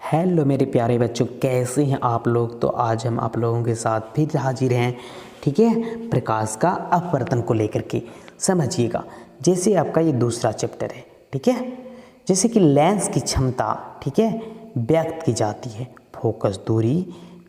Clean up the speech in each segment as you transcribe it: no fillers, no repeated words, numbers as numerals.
Hello मेरे प्यारे बच्चों, कैसे हैं आप लोग। तो आज हम आप लोगों के साथ फिर हाजिर हैं, ठीक है, प्रकाश का अपवर्तन को लेकर के। समझिएगा, जैसे आपका ये दूसरा चैप्टर है, ठीक है। जैसे कि लेंस की क्षमता, ठीक है, व्यक्त की जाती है फोकस दूरी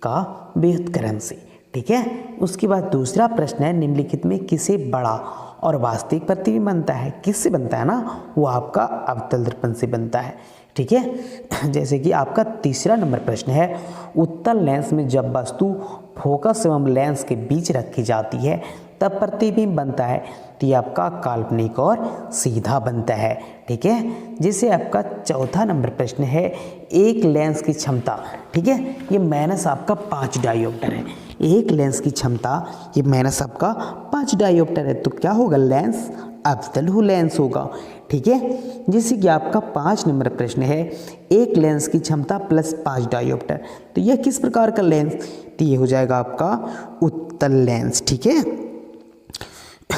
का व्युत्क्रम से, ठीक है। उसके बाद दूसरा प्रश्न है, निम्नलिखित में किसे बड़ा और वास्तविक प्रतिबिंब बनता है। किससे बनता है ना, वो आपका अवतल दर्पण से बनता है, ठीक है। जैसे कि आपका तीसरा नंबर प्रश्न है, उत्तल लेंस में जब वस्तु फोकस एवं लेंस के बीच रखी जाती है तब प्रतिबिंब बनता है। तो ये आपका काल्पनिक और सीधा बनता है, ठीक है। जैसे आपका चौथा नंबर प्रश्न है, एक लेंस की क्षमता, ठीक है, ये माइनस आपका 5 डायोप्टर है। एक लेंस की क्षमता ये माइनस आपका 5 डायोप्टर है, तो क्या होगा, लेंस अवतल लेंस होगा, ठीक है। जैसे कि आपका 5 नंबर प्रश्न है, एक लेंस की क्षमता प्लस 5 डायोप्टर, तो यह किस प्रकार का लेंस, तो ये हो जाएगा आपका उत्तल लेंस, ठीक है।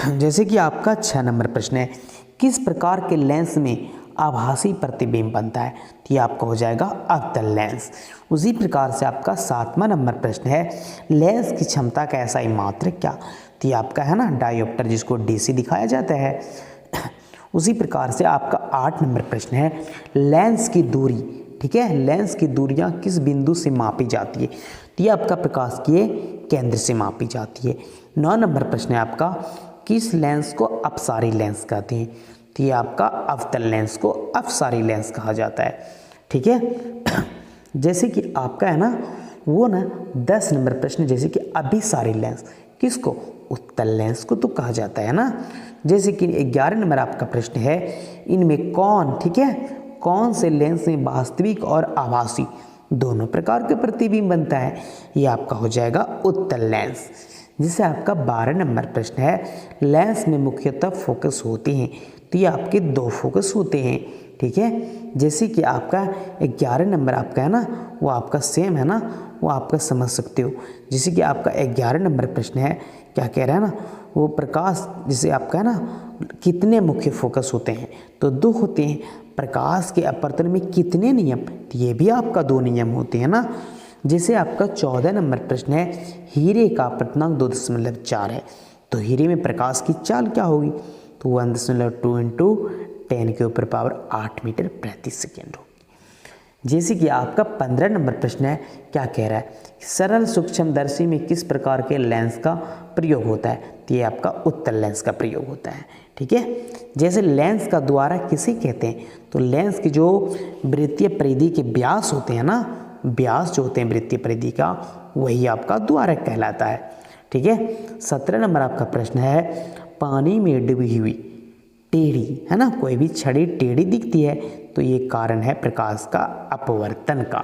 जैसे कि आपका 6 नंबर प्रश्न है, किस प्रकार के लेंस में आभासी प्रतिबिंब बनता है, तो ये आपका हो जाएगा अवतल लेंस। उसी प्रकार से आपका 7वां नंबर प्रश्न है, लेंस की क्षमता का ऐसा ही मात्रक क्या, तो ये आपका है ना डायोप्टर, जिसको डीसी दिखाया जाता है। उसी प्रकार से आपका 8 नंबर प्रश्न है, लेंस की दूरी, ठीक है, लेंस की दूरियां किस बिंदु से मापी जाती है, तो ये आपका प्रकाश के केंद्र से मापी जाती है। 9 नंबर प्रश्न है आपका, किस लेंस को अपसारी लेंस कहते हैं, तो ये आपका अवतल लेंस को अपसारी लेंस कहा जाता है, ठीक है। जैसे कि आपका है ना वो ना 10 नंबर प्रश्न, जैसे कि अभिसारी लेंस किसको, उत्तल लेंस को तो कहा जाता है ना। जैसे कि 11 नंबर आपका प्रश्न है, इनमें कौन, ठीक है, कौन से लेंस में वास्तविक और आभासी दोनों प्रकार के प्रतिबिंब बनता है, ये आपका हो जाएगा उत्तल लेंस। जिससे आपका 12 नंबर प्रश्न है, लेंस में मुख्यतः फोकस होते हैं, तो ये आपके 2 फोकस होते हैं, ठीक है। जैसे कि आपका 11 नंबर आपका है ना वो आपका सेम है ना, वो आपका समझ सकते हो। जैसे कि आपका 11 नंबर प्रश्न है, क्या कह रहा है ना, वो प्रकाश, जैसे आपका है ना कितने मुख्य फोकस होते हैं, तो 2 होते हैं। प्रकाश के अपवर्तन में कितने नियम, तो ये भी आपका 2 नियम होते हैं ना। जैसे आपका 14 नंबर प्रश्न है, हीरे का अपवर्तनांक 2.4 है, तो हीरे में प्रकाश की चाल क्या होगी, तो 1.2 इंटू 10 के ऊपर पावर 8 मीटर प्रति सेकेंड होगी। जैसे कि आपका 15 नंबर प्रश्न है, क्या कह रहा है, सरल सूक्ष्मदर्शी में किस प्रकार के लेंस का प्रयोग होता है, तो ये आपका उत्तल लेंस का प्रयोग होता है, ठीक है। जैसे लेंस का द्वारा किसे कहते हैं, तो लेंस की जो वृत्तीय परिधि के व्यास होते हैं ना, व्यास जो होते हैं वृत्तीय परिधि का, वही आपका द्वारक कहलाता है, ठीक है। 17 नंबर आपका प्रश्न है, पानी में डूबी हुई टेढ़ी, है ना, कोई भी छड़ी टेढ़ी दिखती है, तो ये कारण है प्रकाश का अपवर्तन का,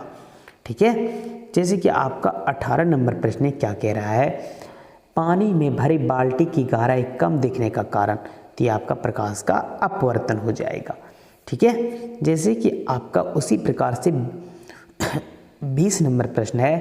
ठीक है। जैसे कि आपका 18 नंबर प्रश्न क्या कह रहा है, पानी में भरी बाल्टी की गहराई कम दिखने का कारण, तो ये आपका प्रकाश का अपवर्तन हो जाएगा, ठीक है। जैसे कि आपका उसी प्रकार से 20 नंबर प्रश्न है,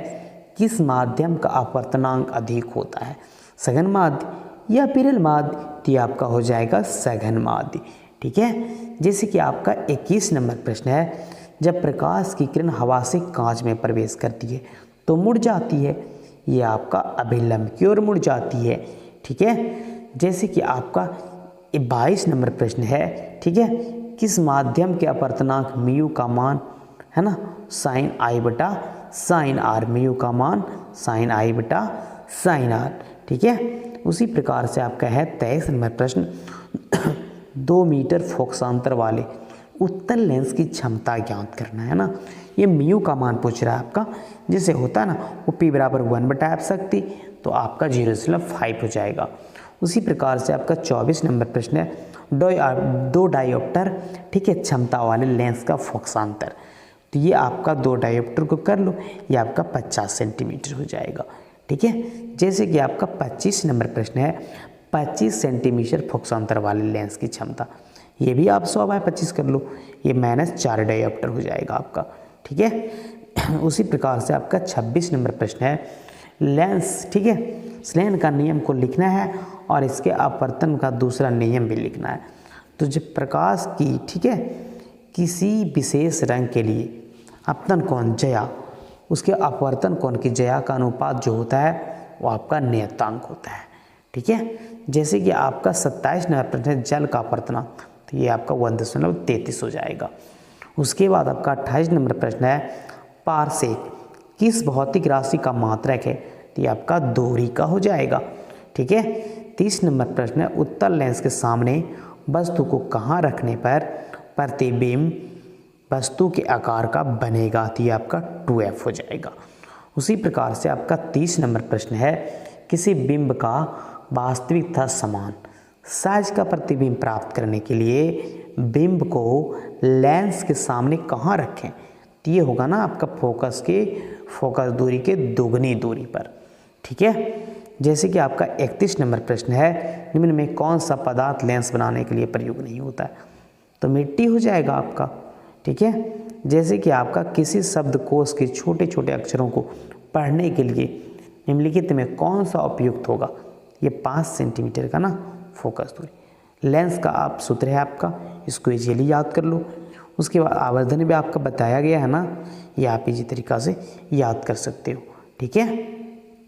किस माध्यम का अपवर्तनांक अधिक होता है, सघन माध्य या विरल माध्य, तो ये आपका हो जाएगा सघन माध्य, ठीक है। जैसे कि आपका 21 नंबर प्रश्न है, जब प्रकाश की किरण हवा से कांच में प्रवेश करती है तो मुड़ जाती है, ये आपका अभिलंब की ओर मुड़ जाती है, ठीक है। जैसे कि आपका 22 नंबर प्रश्न है, ठीक है, किस माध्यम के अपवर्तनांक म्यू का मान है ना साइन आई बटा साइन आर, म्यू का मान साइन आई बटा साइन आर, ठीक है। उसी प्रकार से आपका है 23 नंबर प्रश्न, 2 मीटर फोकसांतर वाले उत्तल लेंस की क्षमता ज्ञात करना है ना, ये म्यू का मान पूछ रहा है आपका, जिसे होता है ना वो p बराबर 1/f शक्ति, तो आपका 0.5 हो जाएगा। उसी प्रकार से आपका 24 नंबर प्रश्न है, 2 डायोप्टर, ठीक है, क्षमता वाले लेंस का फोकसांतर, तो ये आपका 2 डायोप्टर को कर लो, ये आपका 50 सेंटीमीटर हो जाएगा, ठीक है। जैसे कि आपका 25 नंबर प्रश्न है, 25 सेंटीमीटर फोकसांतर वाले लेंस की क्षमता, ये भी आप 100/25 कर लो, ये -4 डायोप्टर हो जाएगा आपका, ठीक है। उसी प्रकार से आपका 26 नंबर प्रश्न है, लेंस, ठीक है, स्लेन का नियम को लिखना है और इसके अपवर्तन का दूसरा नियम भी लिखना है। तो जब प्रकाश की, ठीक है, किसी विशेष रंग के लिए अपतन कोण जया, उसके अपवर्तन कोण की जया का अनुपात जो होता है वो आपका नियतांक होता है। ठीक है, जैसे कि आपका 27 नंबर प्रश्न है जल का अपवर्तनांक, तो ये आपका 1.33 हो जाएगा। उसके बाद आपका 28 नंबर प्रश्न है पारसेक किस भौतिक राशि का मात्रक है, तो ये आपका दोहरी का हो जाएगा। ठीक है, 30 नंबर प्रश्न है उत्तल लेंस के सामने वस्तु को कहाँ रखने पर प्रतिबिंब वस्तु के आकार का बनेगा, तो ये आपका 2f हो जाएगा। उसी प्रकार से आपका 30 नंबर प्रश्न है किसी बिंब का वास्तविक तथा समान साइज का प्रतिबिंब प्राप्त करने के लिए बिंब को लेंस के सामने कहाँ रखें, तो ये होगा ना आपका फोकस दूरी के दोगुनी दूरी पर। ठीक है, जैसे कि आपका 31 नंबर प्रश्न है निम्न में कौन सा पदार्थ लेंस बनाने के लिए प्रयोग नहीं होता है, तो मिट्टी हो जाएगा आपका। ठीक है, जैसे कि आपका किसी शब्दकोश के छोटे छोटे अक्षरों को पढ़ने के लिए निम्नलिखित में कौन सा उपयुक्त होगा, ये 5 सेंटीमीटर का ना फोकस दूरी लेंस का आप सूत्र है आपका, इसको इजीली याद कर लो। उसके बाद आवर्धन भी आपका बताया गया है ना, ये आप इसी तरीक़ा से याद कर सकते हो। ठीक है।